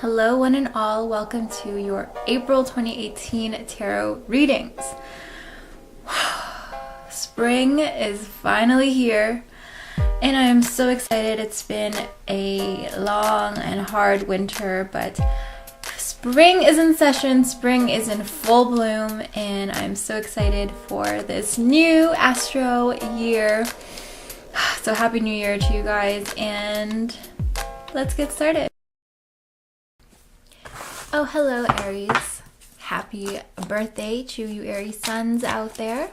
Hello one and all, welcome to your April 2018 tarot readings. Spring is finally here and I am so excited. It's been a long and hard winter, but spring is in session, spring is in full bloom, and I'm so excited for this new astro year. So happy new year to you guys, and let's get started. Oh, hello Aries. Happy birthday to you Aries Suns out there.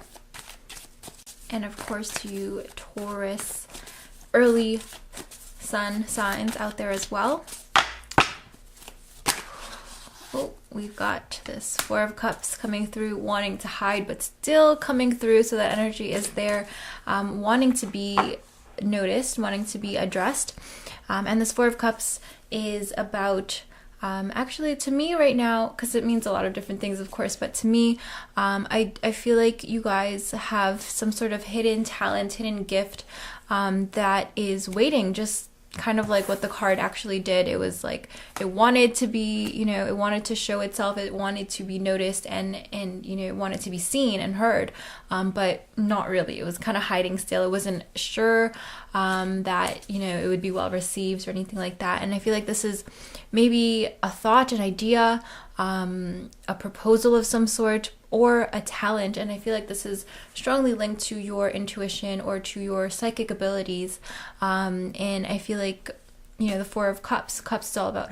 And of course to you Taurus early sun signs out there as well. Oh, we've got this Four of Cups coming through, wanting to hide but still coming through, so that energy is there, wanting to be noticed, wanting to be addressed. And this Four of Cups is about actually, to me right now, because it means a lot of different things, of course, but to me, I feel like you guys have some sort of hidden talent, hidden gift that is waiting, just kind of like what the card actually did. It was like it wanted to be, it wanted to show itself, it wanted to be noticed, and it wanted to be seen and heard, but not really. It was kind of hiding still. It wasn't sure that it would be well received or anything like that. And I feel like this is maybe a thought, an idea, a proposal of some sort, or a talent. And I feel like this is strongly linked to your intuition or to your psychic abilities. And I feel like, the Four of Cups is all about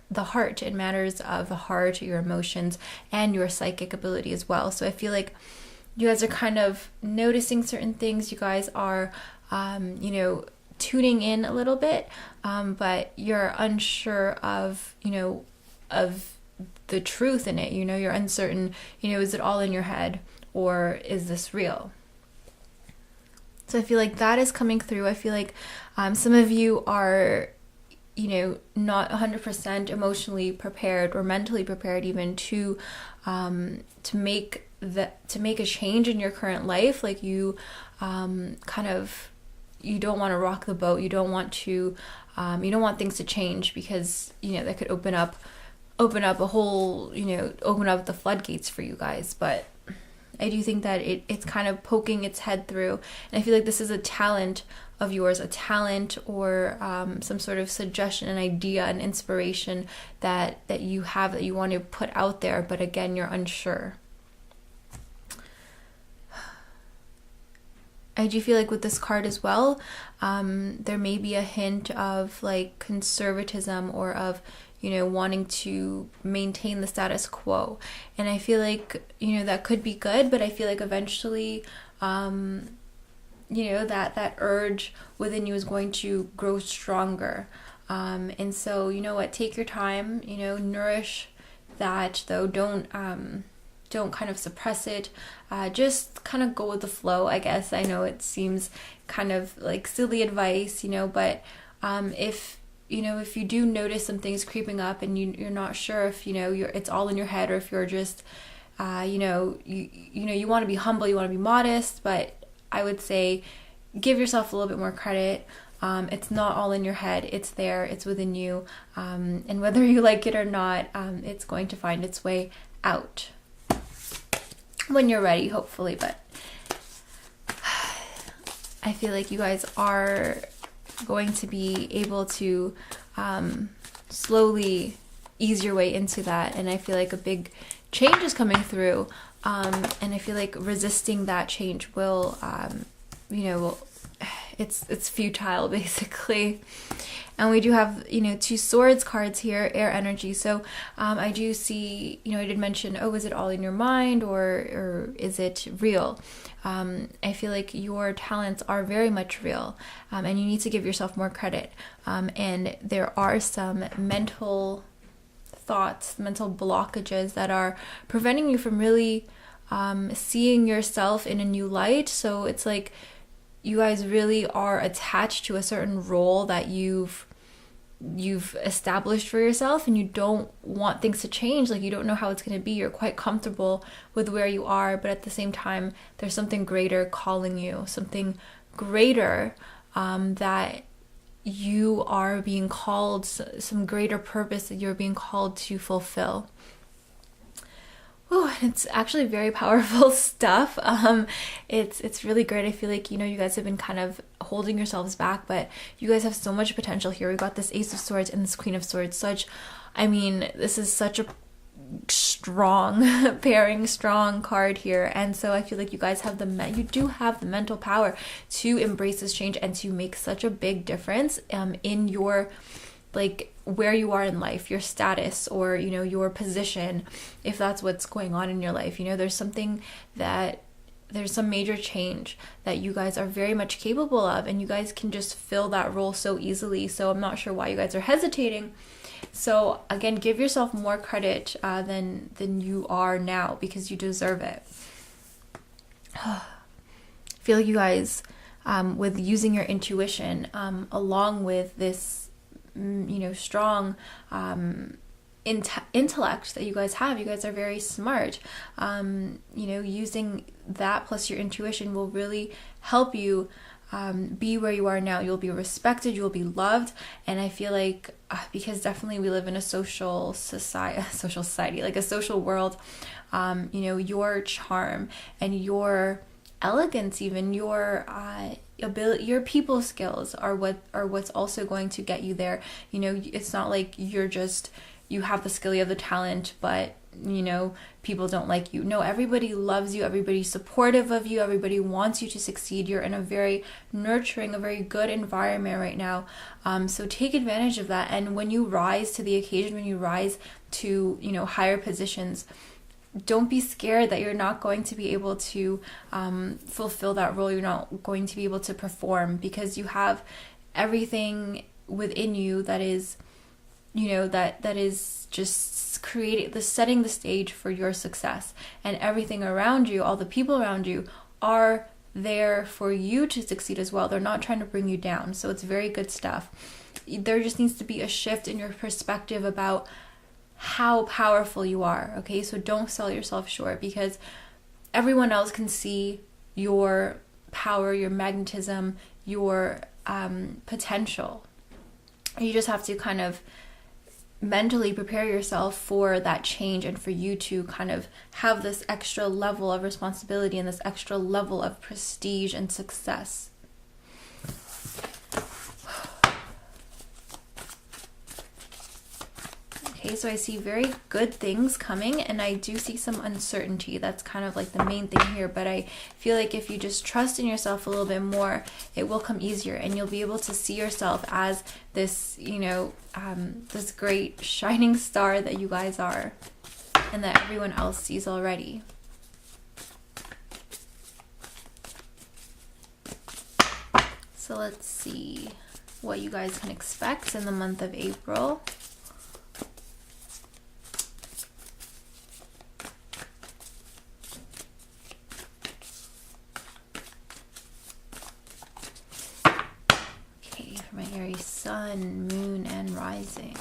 the heart. It matters of the heart, your emotions, and your psychic ability as well. So I feel like you guys are kind of noticing certain things. You guys are, tuning in a little bit, but you're unsure of, of the truth in it. You're uncertain, is it all in your head or is this real? So I feel like that is coming through. I feel like some of you are, not 100% emotionally prepared or mentally prepared even to make a change in your current life. Like you you don't want to rock the boat. You don't want to, you don't want things to change because, that could open up a whole, open up the floodgates for you guys. But I do think that it's kind of poking its head through. And I feel like this is a talent of yours, a talent or some sort of suggestion, an idea, an inspiration that you have, that you want to put out there. But again, you're unsure. I do feel like with this card as well, there may be a hint of like conservatism or of, wanting to maintain the status quo. And I feel like, that could be good, but I feel like eventually, that urge within you is going to grow stronger. And so, take your time, nourish that though. Don't kind of suppress it. Just kind of go with the flow, I guess. I know it seems kind of like silly advice, but if you do notice some things creeping up and you're not sure if it's all in your head, or if you're just you want to be humble, you want to be modest, but I would say give yourself a little bit more credit. It's not all in your head. It's there. It's within you. And whether you like it or not, it's going to find its way out when you're ready, hopefully. But I feel like you guys are going to be able to slowly ease your way into that. And I feel like a big change is coming through. And I feel like resisting that change will, it's futile basically. And we do have, two swords cards here, air energy. So I do see, I did mention, is it all in your mind or is it real? I feel like your talents are very much real, and you need to give yourself more credit. And there are some mental thoughts, mental blockages that are preventing you from really seeing yourself in a new light. So it's like you guys really are attached to a certain role that you've established for yourself, and you don't want things to change. Like you don't know how it's going to be. You're quite comfortable with where you are, but at the same time there's something greater calling you, something greater that you are being called, some greater purpose that you're being called to fulfill. Oh, it's actually very powerful stuff. It's really great. I feel like, you guys have been kind of holding yourselves back, but you guys have so much potential here. We got this Ace of Swords and this Queen of Swords. This is such a strong pairing, strong card here. And so I feel like you guys have you do have the mental power to embrace this change and to make such a big difference in your, like, where you are in life, your status, or your position, if that's what's going on in your life. There's some major change that you guys are very much capable of, and you guys can just fill that role so easily. So I'm not sure why you guys are hesitating. So again, give yourself more credit than you are now, because you deserve it. I feel like you guys, with using your intuition, along with this strong intellect that you guys have. You guys are very smart. Using that plus your intuition will really help you be where you are now. You'll be respected, you'll be loved. And I feel like because definitely we live in a social society, like a social world, your charm and your elegance, even your ability, your people skills are what's also going to get you there. It's not like you have the skill, you have the talent, but people don't like you. No, everybody loves you, everybody's supportive of you, everybody wants you to succeed. You're in a very nurturing, a very good environment right now. So take advantage of that. And when you rise to the occasion, when you rise to higher positions, don't be scared that you're not going to be able to fulfill that role. You're not going to be able to perform, because you have everything within you that is, that is just setting the stage for your success. And everything around you, all the people around you, are there for you to succeed as well. They're not trying to bring you down. So it's very good stuff. There just needs to be a shift in your perspective about how powerful you are. Okay, so don't sell yourself short, because everyone else can see your power, your magnetism, your potential. You just have to kind of mentally prepare yourself for that change, and for you to kind of have this extra level of responsibility and this extra level of prestige and success. Okay, so I see very good things coming, and I do see some uncertainty. That's kind of like the main thing here, but I feel like if you just trust in yourself a little bit more, it will come easier, and you'll be able to see yourself as this, this great shining star that you guys are, and that everyone else sees already. So let's see what you guys can expect in the month of April. My Aries Sun, Moon, and Rising.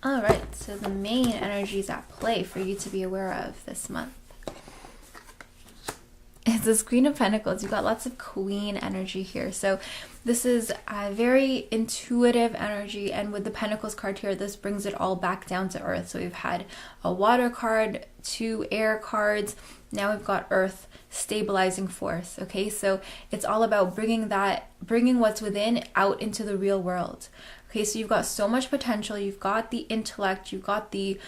All right, so the main energies at play for you to be aware of this month. It's this Queen of Pentacles. You've got lots of Queen energy here. So this is a very intuitive energy, and with the Pentacles card here, this brings it all back down to earth. So we've had a water card, 2 air cards, now we've got earth, stabilizing force. Okay, so it's all about bringing what's within out into the real world. Okay, so you've got so much potential, you've got the intellect, you've got the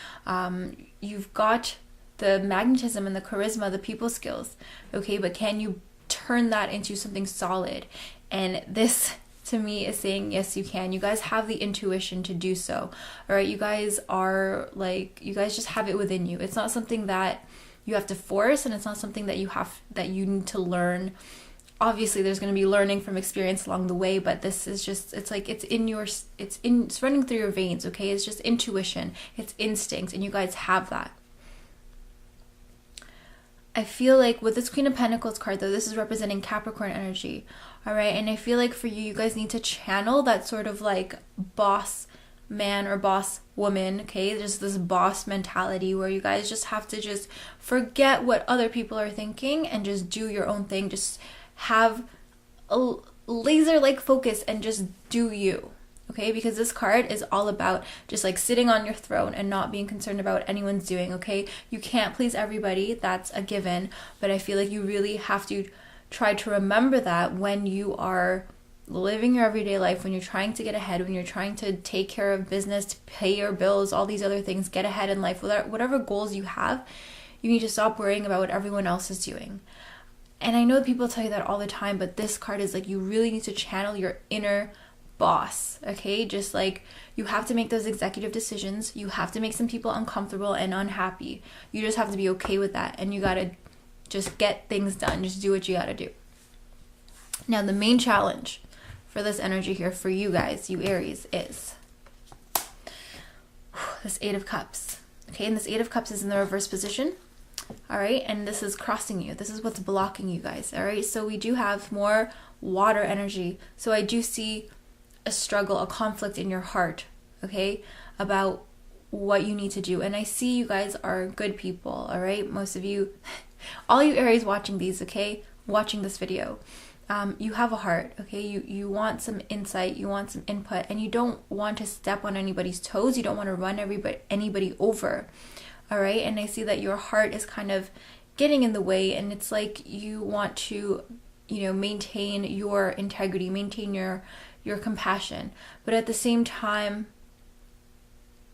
magnetism and the charisma, the people skills. Okay, but can you turn that into something solid? And this, to me, is saying yes, you can. You guys have the intuition to do so. All right, you guys just have it within you. It's not something that you have to force, and it's not something that you need to learn. Obviously, there's going to be learning from experience along the way, but this is just, it's running through your veins. Okay, it's just intuition, it's instinct, and you guys have that. I feel like with this Queen of Pentacles card, though, this is representing Capricorn energy. All right. And I feel like for you, you guys need to channel that sort of like boss man or boss woman, okay? There's this boss mentality where you guys just have to just forget what other people are thinking and just do your own thing. Just have a laser like focus and just do you, okay? Because this card is all about just like sitting on your throne and not being concerned about what anyone's doing, okay? You can't please everybody, that's a given, but I feel like you really have to try to remember that when you are living your everyday life, when you're trying to get ahead, when you're trying to take care of business, to pay your bills, all these other things, get ahead in life, whatever goals you have, you need to stop worrying about what everyone else is doing. And I know people tell you that all the time, but this card is like you really need to channel your inner boss, okay? Just like you have to make those executive decisions. You have to make some people uncomfortable and unhappy. You just have to be okay with that, and you gotta just get things done. Just do what you gotta do. Now, the main challenge for this energy here for you guys, you Aries, is this Eight of Cups. Okay, and this Eight of Cups is in the reverse position. All right, and this is crossing you. This is what's blocking you guys. All right, so we do have more water energy. So I do see a struggle, a conflict in your heart, okay, about what you need to do. And I see you guys are good people, all right? Most of you, all you Aries watching these, okay, watching this video, you have a heart, okay? You want some insight, you want some input, and you don't want to step on anybody's toes. You don't want to run anybody over, all right? And I see that your heart is kind of getting in the way, and it's like you want to, you know, maintain your integrity, maintain your compassion, but at the same time,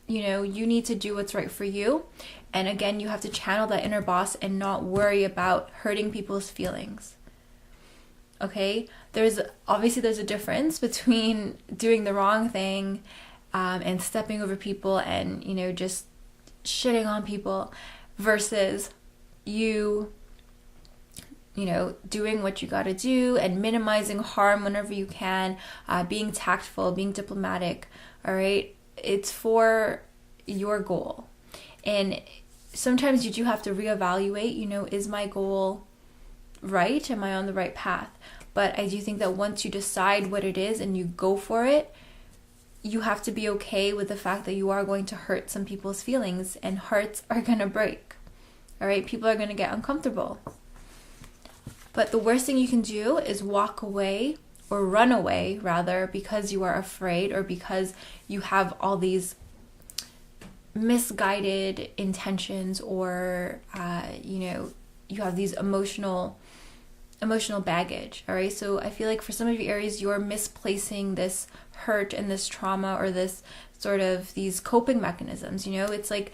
you know, you need to do what's right for you. And again, you have to channel that inner boss and not worry about hurting people's feelings. Okay, there's a difference between doing the wrong thing and stepping over people and, you know, just shitting on people versus you know, doing what you got to do and minimizing harm whenever you can, being tactful, being diplomatic. All right, it's for your goal. And sometimes you do have to reevaluate, you know, is my goal right? Am I on the right path? But I do think that once you decide what it is and you go for it, you have to be okay with the fact that you are going to hurt some people's feelings, and hearts are going to break. All right, people are going to get uncomfortable. But the worst thing you can do is walk away, or run away rather, because you are afraid or because you have all these misguided intentions, or you know, you have these emotional baggage. All right, so I feel like for some of you Aries, you're misplacing this hurt and this trauma, or this sort of these coping mechanisms. You know, it's like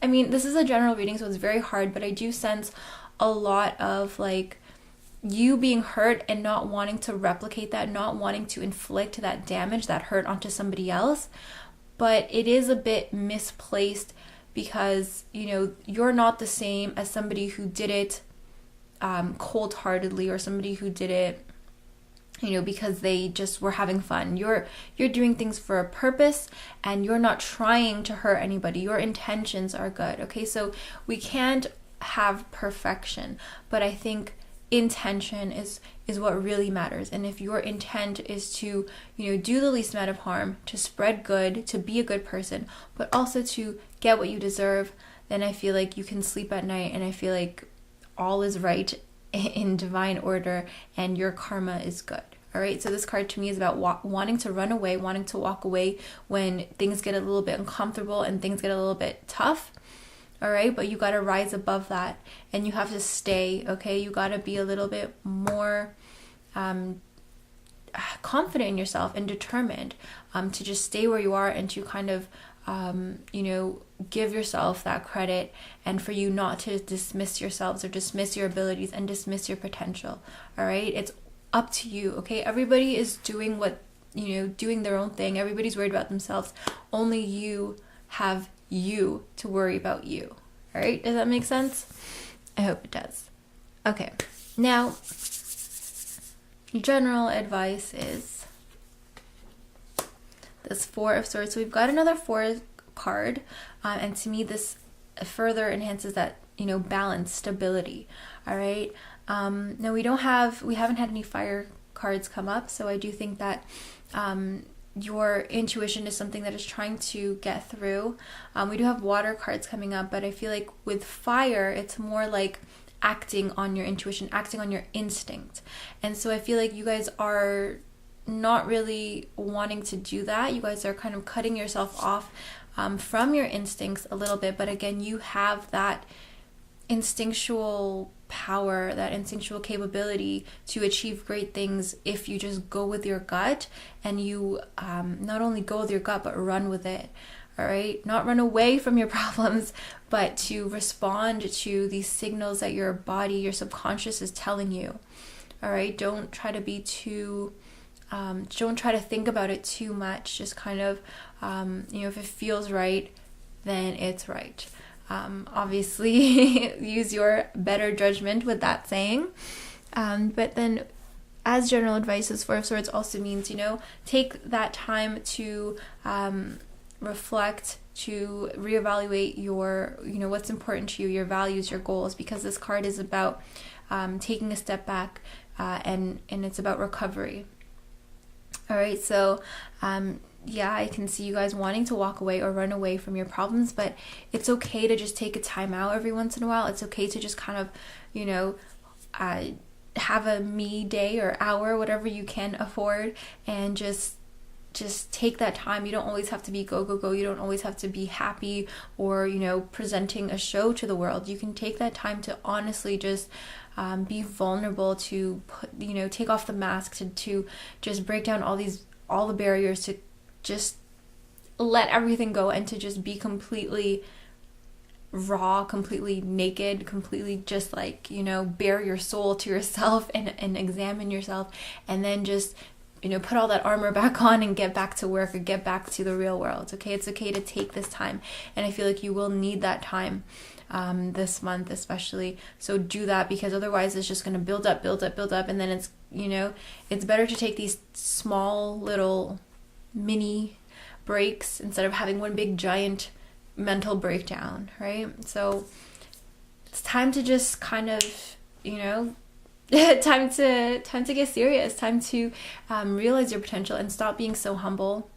I mean, this is a general reading, so it's very hard, but I do sense a lot of like you being hurt and not wanting to replicate that, not wanting to inflict that damage, that hurt onto somebody else. But it is a bit misplaced because, you know, you're not the same as somebody who did it cold-heartedly, or somebody who did it, you know, because they just were having fun. You're doing things for a purpose, and you're not trying to hurt anybody. Your intentions are good, okay? So we can't have perfection, but I think intention is what really matters. And if your intent is to, you know, do the least amount of harm, to spread good, to be a good person, but also to get what you deserve, then I feel like you can sleep at night, and I feel like all is right in divine order, and your karma is good. All right, so this card to me is about wanting to run away, wanting to walk away when things get a little bit uncomfortable and things get a little bit tough. All right, but you got to rise above that, and you have to stay, okay? You got to be a little bit more confident in yourself and determined to just stay where you are, and to kind of, you know, give yourself that credit, and for you not to dismiss yourselves or dismiss your abilities and dismiss your potential. All right, it's up to you, okay? Everybody is doing what, you know, doing their own thing. Everybody's worried about themselves. Only you have you to worry about you. All right, does that make sense? I hope it does. Okay, now general advice is this Four of Swords. So we've got another Four card, and to me this further enhances that, you know, balance, stability. All right, Now we haven't had any fire cards come up, so I do think that your intuition is something that is trying to get through. We do have water cards coming up, but I feel like with fire, it's more like acting on your intuition, acting on your instinct. And so I feel like you guys are not really wanting to do that. You guys are kind of cutting yourself off from your instincts a little bit. But again, you have that instinctual power, that instinctual capability to achieve great things if you just go with your gut, and you not only go with your gut but run with it. All right, not run away from your problems, but to respond to these signals that your body, your subconscious is telling you. All right, don't try to be too don't try to think about it too much. Just kind of if it feels right, then it's right. Obviously use your better judgment with that saying, but then as general advice, this Four of Swords also means, take that time to reflect, to reevaluate your, what's important to you, your values, your goals, because this card is about taking a step back, and it's about recovery. All right, so I can see you guys wanting to walk away or run away from your problems, but it's okay to just take a time out every once in a while. It's okay to just kind of, have a me day or hour, whatever you can afford, and just take that time. You don't always have to be go, go, go. You don't always have to be happy or, presenting a show to the world. You can take that time to honestly just be vulnerable, to put, take off the mask, to just break down all the barriers, to just let everything go, and to just be completely raw, completely naked, completely just bare your soul to yourself and examine yourself, and then just put all that armor back on and get back to work or get back to the real world. Okay, it's okay to take this time, and I feel like you will need that time this month especially. So do that, because otherwise it's just going to build up, and then it's it's better to take these small little mini breaks instead of having one big giant mental breakdown, right? So it's time to just kind of time to get serious, time to realize your potential and stop being so humble.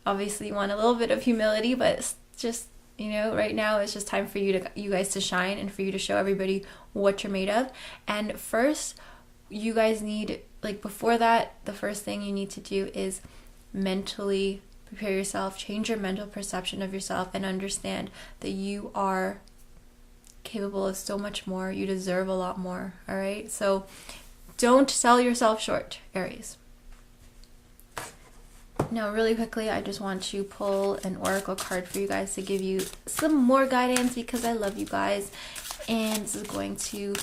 Obviously you want a little bit of humility, but it's just right now it's just time for you guys to shine, and for you to show everybody what you're made of. And first, you guys need, before that, the first thing you need to do is mentally prepare yourself, change your mental perception of yourself, and understand that you are capable of so much more. You deserve a lot more. All right, so don't sell yourself short, Aries. Now, really quickly, I just want to pull an oracle card for you guys to give you some more guidance, because I love you guys, and this is going to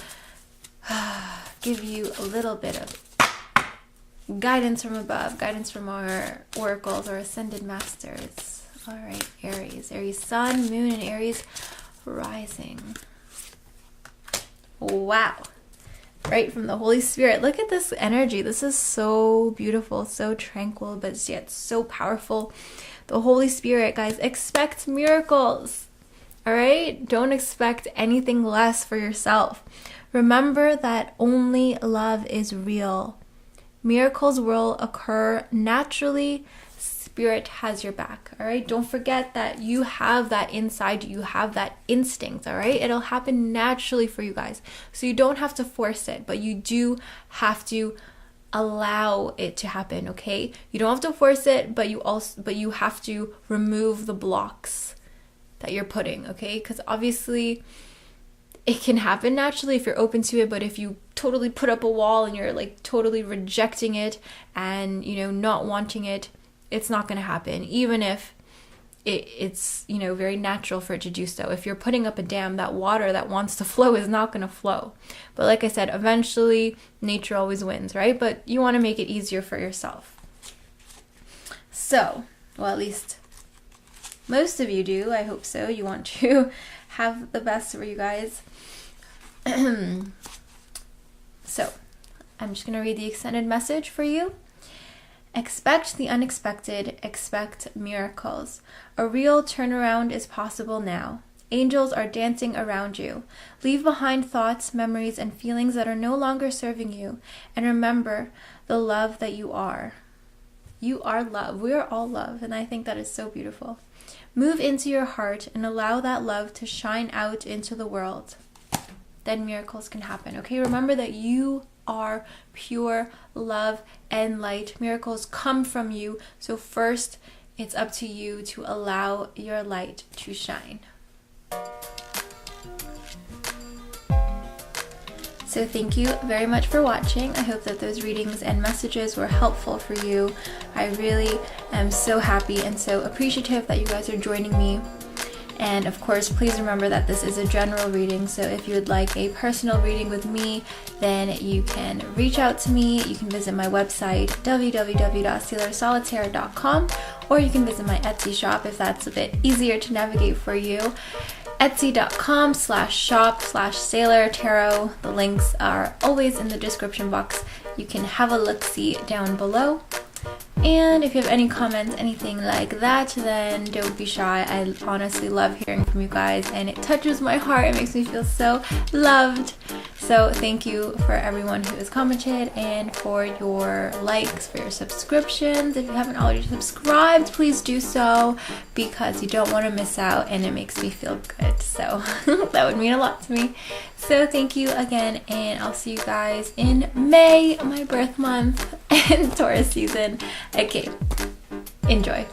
give you a little bit of guidance from above, guidance from our oracles, our ascended masters. All right, Aries Sun, Moon, and Aries Rising. Wow. Right from the Holy Spirit. Look at this energy. This is so beautiful, so tranquil, but yet so powerful. The Holy Spirit, guys, expect miracles. All right? Don't expect anything less for yourself. Remember that only love is real. Miracles will occur naturally. Spirit has your back. All right? Don't forget that you have that inside you. You have that instinct. All right? It'll happen naturally for you guys. So you don't have to force it, but you do have to allow it to happen. Okay? You don't have to force it, but you have to remove the blocks that you're putting. Okay? Because obviously it can happen naturally if you're open to it, but if you totally put up a wall and you're totally rejecting it and not wanting it, it's not going to happen, even if it's very natural for it to do so. If you're putting up a dam, that water that wants to flow is not going to flow. But like I said, eventually nature always wins, right? But you want to make it easier for yourself. So, well, at least most of you do. I hope so. You want to have the best for you guys. So, I'm just going to read the extended message for you. Expect the unexpected, expect miracles. A real turnaround is possible now. Angels are dancing around you. Leave behind thoughts, memories, and feelings that are no longer serving you. And remember the love that you are. You are love. We are all love. And I think that is so beautiful. Move into your heart and allow that love to shine out into the world. Then miracles can happen. Okay, remember that you are pure love and light. Miracles come from you. So first, it's up to you to allow your light to shine. So thank you very much for watching. I hope that those readings and messages were helpful for you. I really am so happy and so appreciative that you guys are joining me. And of course, please remember that this is a general reading, so if you would like a personal reading with me, then you can reach out to me. You can visit my website, www.sailorsolitaire.com, or you can visit my Etsy shop if that's a bit easier to navigate for you. Etsy.com/shop/Sailor Tarot. The links are always in the description box. You can have a look-see down below. And if you have any comments, anything like that, then don't be shy. I honestly love hearing from you guys, and it touches my heart. It makes me feel so loved. So thank you for everyone who has commented and for your likes, for your subscriptions. If you haven't already subscribed, please do so, because you don't want to miss out, and it makes me feel good. So that would mean a lot to me. So thank you again, and I'll see you guys in May, my birth month, and Taurus season. Okay, enjoy.